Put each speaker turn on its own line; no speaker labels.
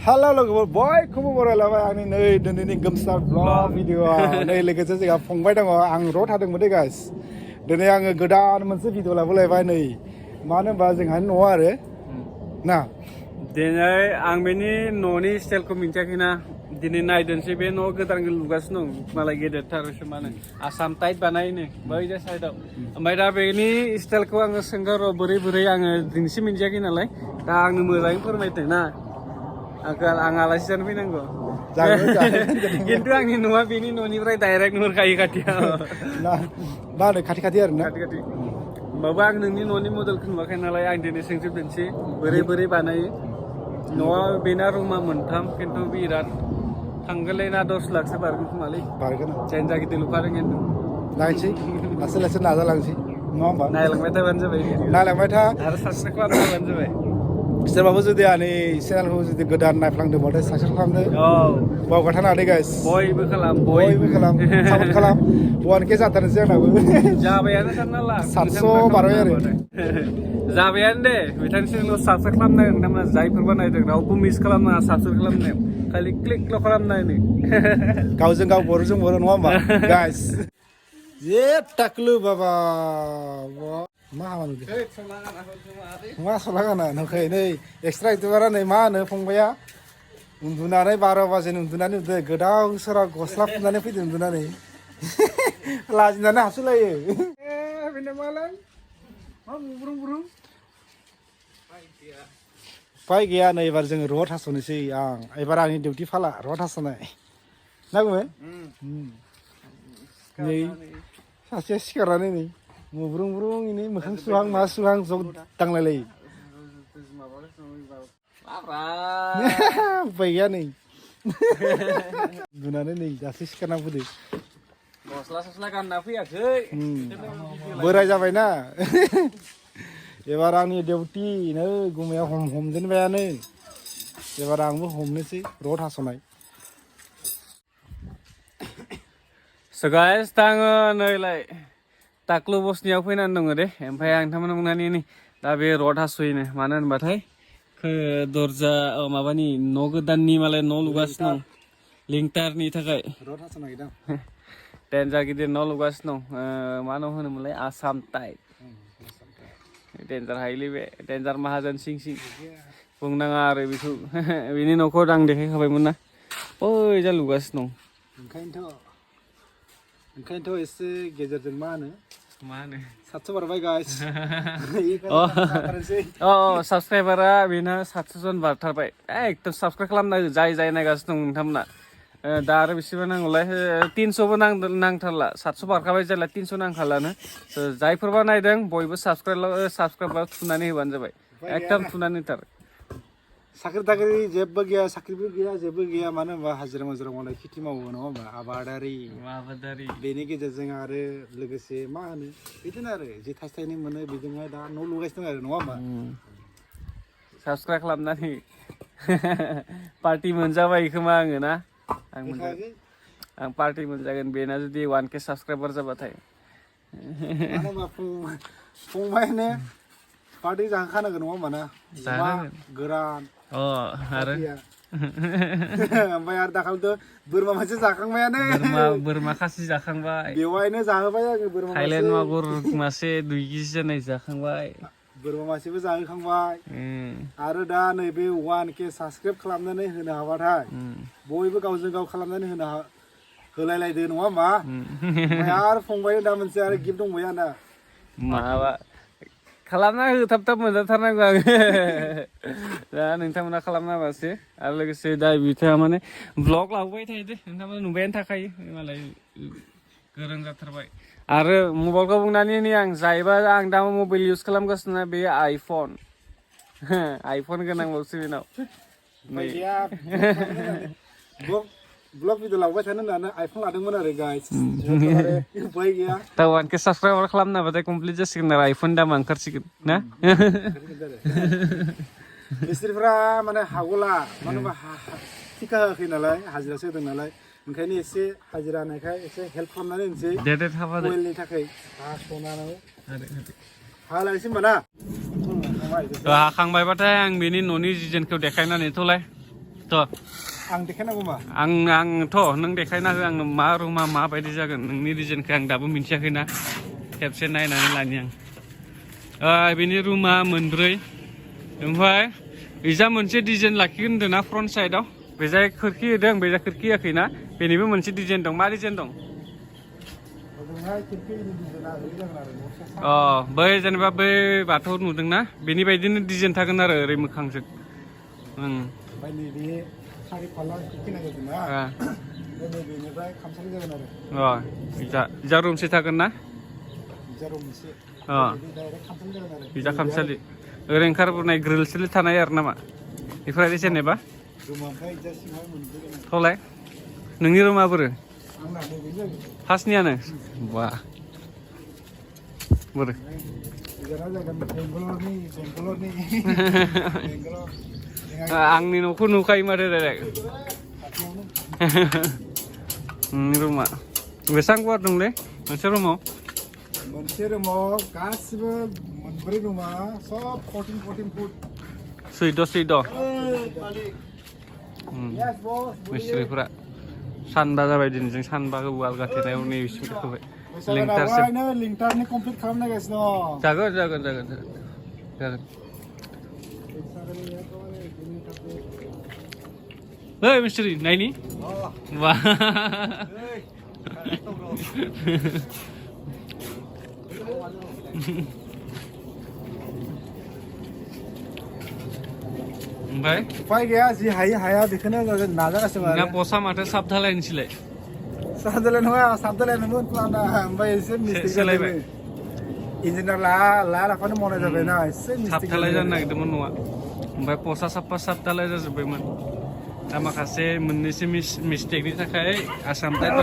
Halo logoफोर बयखौबो बरायलाबाय आंनि नै दिनैनि गोमसार ब्लग भिडिअ'आ नै लोगोसे जोंहा फंबाय दङ आं र' थादोंमोन दे गाइस दिनै आङो गोदान मोनसे भिडिअ' लाबोलायबाय नै मानो होनबा जोंहानि न'आ आरो ना
दिनै आं बेनि न'नि स्टाइलखौ मिन्थियाखैना दिनै नायदोंसै बे न' गोदान लुगासिनो दं मालाय गेदेरथारसो मानो आसाम टाइप बानायनो बै साइडआव ओमफ्राय दा बेनि स्टाइलखौ आङो सोंगोन र' बोरै आङो दिनैसो मिन्थियाखै नालाय दा आंनो मोजाङै फोरमायदों ना आं आलासि जानो फैनांगौ खिन्थु आंनि न'आ बेनि न'निफ्राय डाइरेक्ट नुहुरखायो खाथियाव
मा होनो खाथि आरो ना
खाथि होमबाबो आं नोंनि न'नि मडेलखौ नुवाखै नालाय आं दिनै सोंजोबदोंसै बोरै बानायो न'आ बेना रुमा मोनथाम खिन्थु बिराद थांगोनलै ना 10 लाखसो बारगोन खोमालै
बारगोन
जेनजा गिदिर लुखादों खिन्थु
नायनोसै लासै नाजालांसै नङा होमबा
नायलांबाय थाबानो जाबाय
नायलांबाय था
आरो साबसक्राइब खालामना होबानो जाबाय
सोरबाबो जुदि आंनि चेनेलखौ जुदि गोदान नायफ्लांदोंबाथाय साबसक्राइब खालामदो बावगारथारनाङा दे गाइस
बयबो खालाम
सापर्ट खालाम 1K जाथारनोसै आंनाबो
जाबायानो सानना ला
700 बारबाय आरो
जाबायानो दे बिथांनि चेनेलखौ साबसक्राइब खालामनाय नोंथांमोना जायफोरबा नायदों रावबो मिस खालामनाङा साबसक्राइब खालामनायाव खालि क्लिकल' खालामनायनि
गावजों गाव बर'जों बर' नङा होमबा गाइस जे टाकलु बाबा मा हामा नुदों मा सला गाना नुखै नै एक्सट्रा एक्टरा नै मा होनो फंबाया उन्दुनानै 12 बाजिनि उन्दुनानै गोदाव सोराव गस्ला खुनानै फैदों उन्दुनानै लाजिनानै हासुलायो बेनो मालाय मा बुरुं उफाय गैया नै एबार जोङो र'आव थास'नोसै एबार आंनि डिउटि फाला र'आव थास'नाय ना गुमै नै सासेया सिखारनानै नै मुब्रुं मोखां सुहां मा सुहां जग दांलायलायो उफाय गैया नै उन्दुनानै नै दासो सिखारना फैदो
गस्ला गानना फैयाखै
बोराय जाबायना एबार आंनि डिउटि नै गुमाया हमजेनबायानो एबार आंबो हमनोसै र' थास'नाय
So guys, दा आङो नैलाय टाक्लु बसनियाव फैनानै दङ दे ओमफ्राय आं नोंथांमोन बुंनानै दा बे रड हास'योनो मानो होनबाथाय दरजा माबानि न' गोदाननि मालाय न' लुगासिनो दं लिंटारनि थाखाय
रड हास'नो नागिरदों
देन्जार गिदिर न' लुगासिनो दं मा न' होनोमोनलाय आसाम टाइप देन्जार हायोलै बे देन्जार माहाजोन सिं बुंनाङा आरो बेखौ बेनि न'खौ आं देखायखाबायमोन ना बै जा लुगासिनो दं
ओंखायनोथ' एसे गेजेरजों मा होनो 700 बारबाय गाइस
साबसक्राइबारा बेना 700 जन बारथारबाय एकदम साबसक्राइब खालामना जाय नायगासिनो दं नोंथांमोना दा आरो बेसेबां नांगौलाय 300बो नांथारला 700 बारखाबाय जेला 300 नांखालानो जायफोरबा नायदों बयबो साबसक्राइब थुनानै होबानो जाबाय एकदम थुनानै होथार
साख्रि थाख्रि जेबो गैया साख्रिबो गैया जेबो गैया मानो होनबा हाजिरा मावनाय खेथि मावो नङा होमबा आबादारि बेनि गेजेरजों आरो लोगोसे मा होनो बिदिनो आरो जे थाइसे थाइनै मोनो बेजोंहाय दा न' लुगासिनो दं आरो नङा होमबा
साबसक्राइब खालामनानै पार्टि मोनजाबाय खोमा आङो ना आं पार्टि मोनजागोन बेना जुदि 1K साबसक्राइबार जाबाथाय
मानो होनबा फंबायानो पार्टि जाहोखानांगोन नङा होमबा ना गोरान
आरो
ओमफ्राय आरो दाखालिथ' बोरमा मासे जाखांबायानो
बोरमा खासि जाखांबाय
बेवहायनो जाहोबाय आङो बोरमा
थाइलेण्ड मागुर मासे 2 केजि जानाय जाखांबाय
बोरमा मासेबो जाहोखांबाय आरो दा नैबे 1K साबसक्राइब खालामनानै होनो हाबाथाय बयबो गावजों गाव खालामनानै होलायलायदो नङा होमबा ओमफ्राय आरो फंबाय दा मोनसे आरो गिफ्ट दंबाय आंना
माबा खालामना हो थाब मोनजाथारनांगौ आङो दा नोंथांमोना खालामना होबासो आरो लोगोसे दा बिथाङा माने ब्लग लाबोबाय थायो दे नोंथांमोना नुबायानो थाखायो मालाय गोरों जाथारबाय आरो मबाइलखौ बुंनानै आं जायोबा आं दा मबाइल इउज खालामगासिनो बे आइफन गोनांबावसो बेनाव
ब्लग भिडिअ लाबोबाय थानो होननानै आइफन लादोंमोन आरो गाइस उपाय गैया
दा 1K साबसक्राइबार खालामनो हाबाथाय कमप्लिट जासिगोन आरो आइफन दामा ओंखारसिगोन ना
मिस्ट्रिफ्रा माने हागला मानो होनबा थिखा होआखै नालाय हाजिरासो होदों नालाय ओंखायनो एसे हाजिरा होनायखाय एसे हेल्प खालामनानै होनोसै मबाइलनि थाखाय हास'नानै हालायनोसै होनबा ना
हाखांबायबाथाय आं बेनि न'नि डिजाइनखौ देखायनानैथ'लाय थ'
आं देखायनांगौ मा
आंथ' नों देखायना हो आंनो मा रुमा माबायदि जागोन नोंनि डिजाइनखौ आं दाबो मिन्थियाखैना खेबसे नायनानै लानि आं बेनि रुमा मोनब्रै ओमफ्राय इजा मोनसे डिजाइन लाखिगोन होनदों ना फ्रन्ट साइडआव बेजा खोरखि होदों बेजा खोरखि होयाखैना बेनिबो मोनसे डिजाइन दं मा डिजाइन दं बै जेनेबा बै बाथौ नुदोंना बेनि बायदिनो डिजाइन थागोन आरो ओरै मोखांजों इजा रुमसे थागोन ना इजा खामसालि ओरै ओंखारबोनाय ग्रिल सिल थानाय आरो नामा बेफोरबायदि जेनेबा थलाय नोंनि रुमा बोरो फार्स्टनियानो बा बोरो आंनि न'खौ नुखायो माथो डाइरेक्ट नोंनि रुमा बेसेबां गुवार दंलै मोनसे रुमाव
गासिबो मोनब्रै रुमा सब 14 फुट
सैद' मिस्ट्रिफोरा सानबा जाबाय दिनै जों सानबाखौ वाल गाथेनायाव नै बिसिम गाखोबाय
लिंटारनि कमप्लिट खालामनायगासिनो
जागोन ओइ मिस्ट्रि नायनि बा ओमफ्राय
उपाय गैया जि हायो हाया बेखौनो नाजागासिनो
ना पसा माथो साब धालायनोसैलाय
साब धालाय नङा साब धालायनोमोन प्लाना ओमफ्राय एसे मिस्टेक
सोलायबाय
इन्जिनियार लाफानो मावनाय जाबायना एसे
साब धालाय जानो नागिरदोंमोन न'आ ओमफ्राय पसा साफा साब धालाय जाजोब्बायमोन दा माखासे मोननैसो मिस्टेकनि थाखाय आसाम टाइप